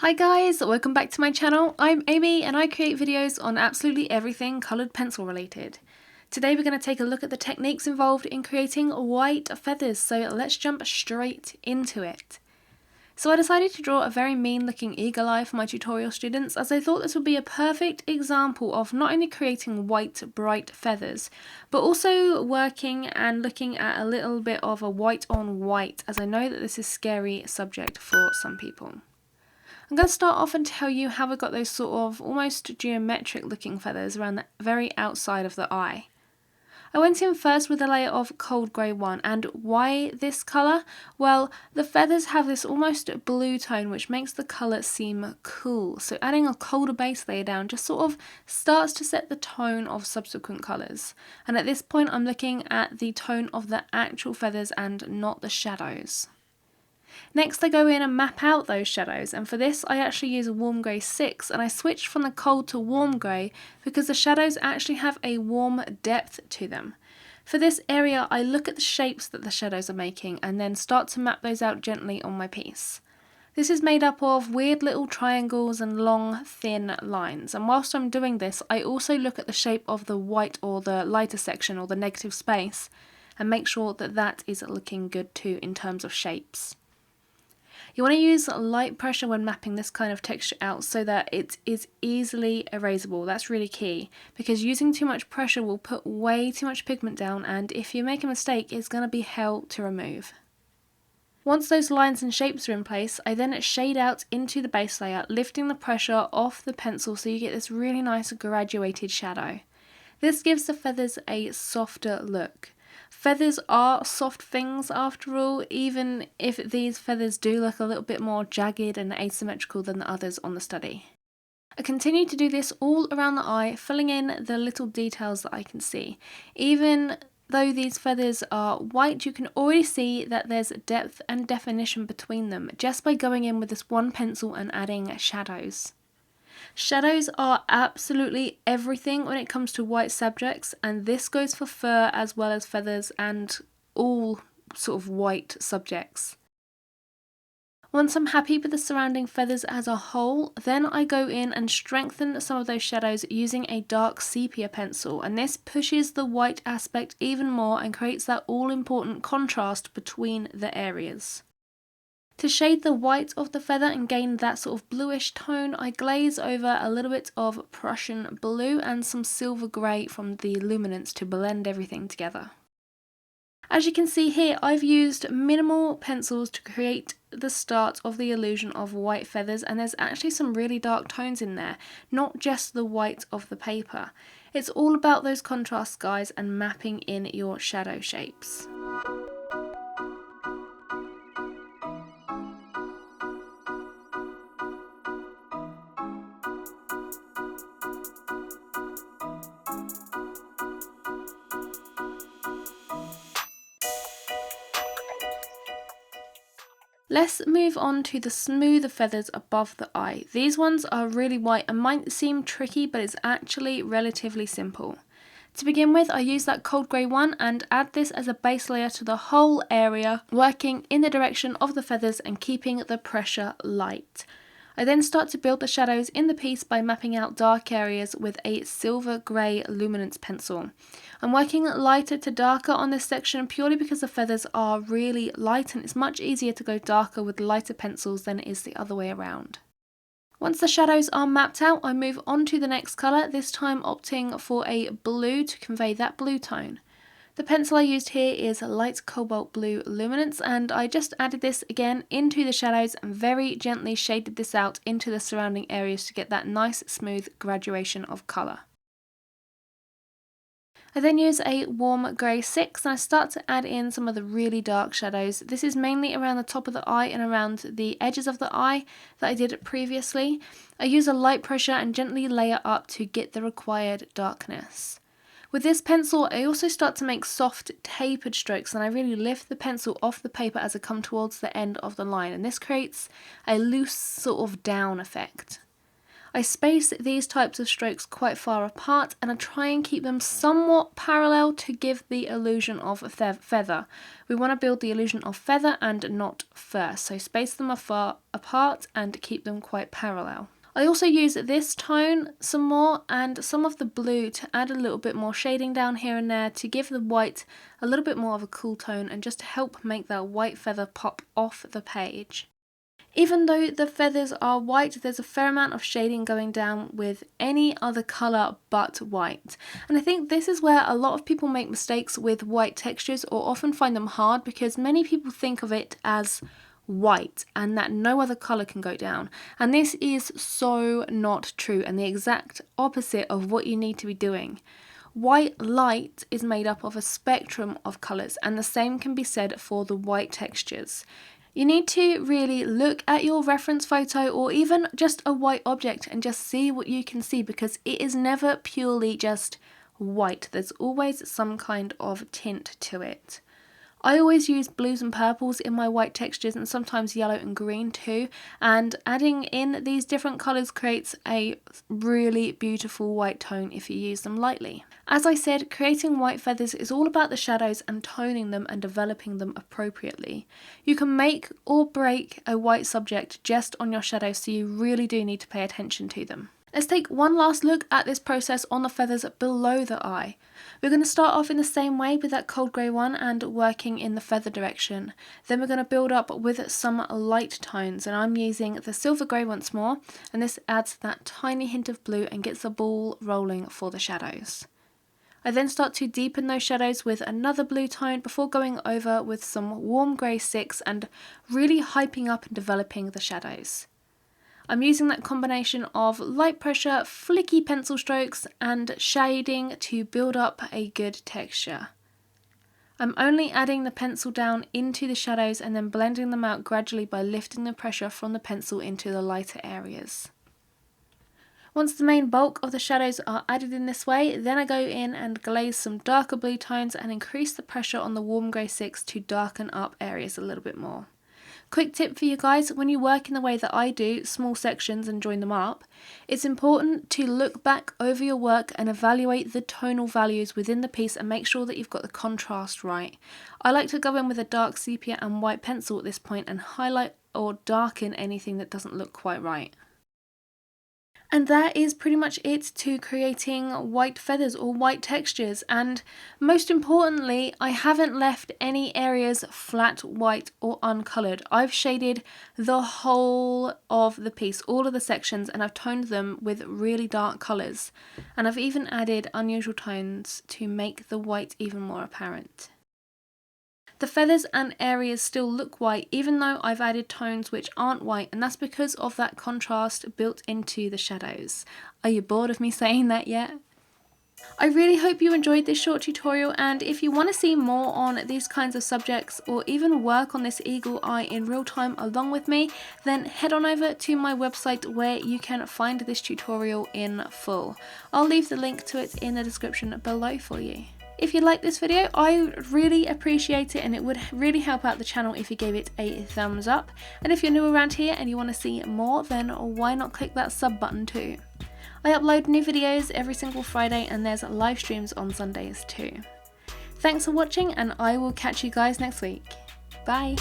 Hi guys, welcome back to my channel. I'm Amy and I create videos on absolutely everything coloured pencil related. Today we're going to take a look at the techniques involved in creating white feathers, so let's jump straight into it. So I decided to draw a very mean looking eagle eye for my tutorial students, as I thought this would be a perfect example of not only creating white bright feathers, but also working and looking at a little bit of a white on white, as I know that this is a scary subject for some people. I'm going to start off and tell you how I got those sort of almost geometric looking feathers around the very outside of the eye. I went in first with a layer of cold grey one, and why this colour? Well, the feathers have this almost blue tone which makes the colour seem cool, so adding a colder base layer down just sort of starts to set the tone of subsequent colours. And at this point I'm looking at the tone of the actual feathers and not the shadows. Next I go in and map out those shadows, and for this I actually use a warm grey 6, and I switched from the cold to warm grey because the shadows actually have a warm depth to them. For this area I look at the shapes that the shadows are making and then start to map those out gently on my piece. This is made up of weird little triangles and long thin lines, and whilst I'm doing this I also look at the shape of the white or the lighter section or the negative space and make sure that that is looking good too in terms of shapes. You want to use light pressure when mapping this kind of texture out so that it is easily erasable. That's really key, because using too much pressure will put way too much pigment down, and if you make a mistake it's going to be hell to remove. Once those lines and shapes are in place, I then shade out into the base layer, lifting the pressure off the pencil so you get this really nice graduated shadow. This gives the feathers a softer look. Feathers are soft things after all, even if these feathers do look a little bit more jagged and asymmetrical than the others on the study. I continue to do this all around the eye, filling in the little details that I can see. Even though these feathers are white, you can already see that there's depth and definition between them just by going in with this one pencil and adding shadows. Shadows are absolutely everything when it comes to white subjects, and this goes for fur as well as feathers and all sort of white subjects. Once I'm happy with the surrounding feathers as a whole, then I go in and strengthen some of those shadows using a dark sepia pencil, and this pushes the white aspect even more and creates that all-important contrast between the areas. To shade the white of the feather and gain that sort of bluish tone, I glaze over a little bit of Prussian blue and some silver grey from the luminance to blend everything together. As you can see here, I've used minimal pencils to create the start of the illusion of white feathers, and there's actually some really dark tones in there, not just the white of the paper. It's all about those contrasts, guys, and mapping in your shadow shapes. Let's move on to the smoother feathers above the eye. These ones are really white and might seem tricky, but it's actually relatively simple. To begin with, I use that cold grey one and add this as a base layer to the whole area, working in the direction of the feathers and keeping the pressure light. I then start to build the shadows in the piece by mapping out dark areas with a silver grey luminance pencil. I'm working lighter to darker on this section purely because the feathers are really light and it's much easier to go darker with lighter pencils than it is the other way around. Once the shadows are mapped out, I move on to the next colour, this time opting for a blue to convey that blue tone. The pencil I used here is light cobalt blue luminance, and I just added this again into the shadows and very gently shaded this out into the surrounding areas to get that nice smooth graduation of colour. I then use a warm grey 6 and I start to add in some of the really dark shadows. This is mainly around the top of the eye and around the edges of the eye that I did previously. I use a light pressure and gently layer up to get the required darkness. With this pencil, I also start to make soft tapered strokes, and I really lift the pencil off the paper as I come towards the end of the line, and this creates a loose sort of down effect. I space these types of strokes quite far apart, and I try and keep them somewhat parallel to give the illusion of a feather. We want to build the illusion of feather and not fur, so space them far apart and keep them quite parallel. I also use this tone some more and some of the blue to add a little bit more shading down here and there to give the white a little bit more of a cool tone and just to help make that white feather pop off the page. Even though the feathers are white, there's a fair amount of shading going down with any other colour but white. And I think this is where a lot of people make mistakes with white textures or often find them hard because many people think of it as white and that no other colour can go down, and this is so not true and the exact opposite of what you need to be doing. White light is made up of a spectrum of colours, and the same can be said for the white textures. You need to really look at your reference photo or even just a white object and just see what you can see, because it is never purely just white. There's always some kind of tint to it. I always use blues and purples in my white textures and sometimes yellow and green too, and adding in these different colours creates a really beautiful white tone if you use them lightly. As I said, creating white feathers is all about the shadows and toning them and developing them appropriately. You can make or break a white subject just on your shadows, so you really do need to pay attention to them. Let's take one last look at this process on the feathers below the eye. We're going to start off in the same way with that cold grey one and working in the feather direction. Then we're going to build up with some light tones, and I'm using the silver grey once more, and this adds that tiny hint of blue and gets the ball rolling for the shadows. I then start to deepen those shadows with another blue tone before going over with some warm grey 6 and really hyping up and developing the shadows. I'm using that combination of light pressure, flicky pencil strokes and shading to build up a good texture. I'm only adding the pencil down into the shadows and then blending them out gradually by lifting the pressure from the pencil into the lighter areas. Once the main bulk of the shadows are added in this way, then I go in and glaze some darker blue tones and increase the pressure on the warm grey 6 to darken up areas a little bit more. Quick tip for you guys, when you work in the way that I do, small sections and join them up, it's important to look back over your work and evaluate the tonal values within the piece and make sure that you've got the contrast right. I like to go in with a dark sepia and white pencil at this point and highlight or darken anything that doesn't look quite right. And that is pretty much it to creating white feathers or white textures, and most importantly, I haven't left any areas flat white or uncoloured. I've shaded the whole of the piece, all of the sections, and I've toned them with really dark colours, and I've even added unusual tones to make the white even more apparent. The feathers and areas still look white even though I've added tones which aren't white, and that's because of that contrast built into the shadows. Are you bored of me saying that yet? I really hope you enjoyed this short tutorial, and if you want to see more on these kinds of subjects or even work on this eagle eye in real time along with me, then head on over to my website where you can find this tutorial in full. I'll leave the link to it in the description below for you. If you like this video, I would really appreciate it, and it would really help out the channel if you gave it a thumbs up. And if you're new around here and you want to see more, then why not click that sub button too. I upload new videos every single Friday, and there's live streams on Sundays too. Thanks for watching, and I will catch you guys next week. Bye!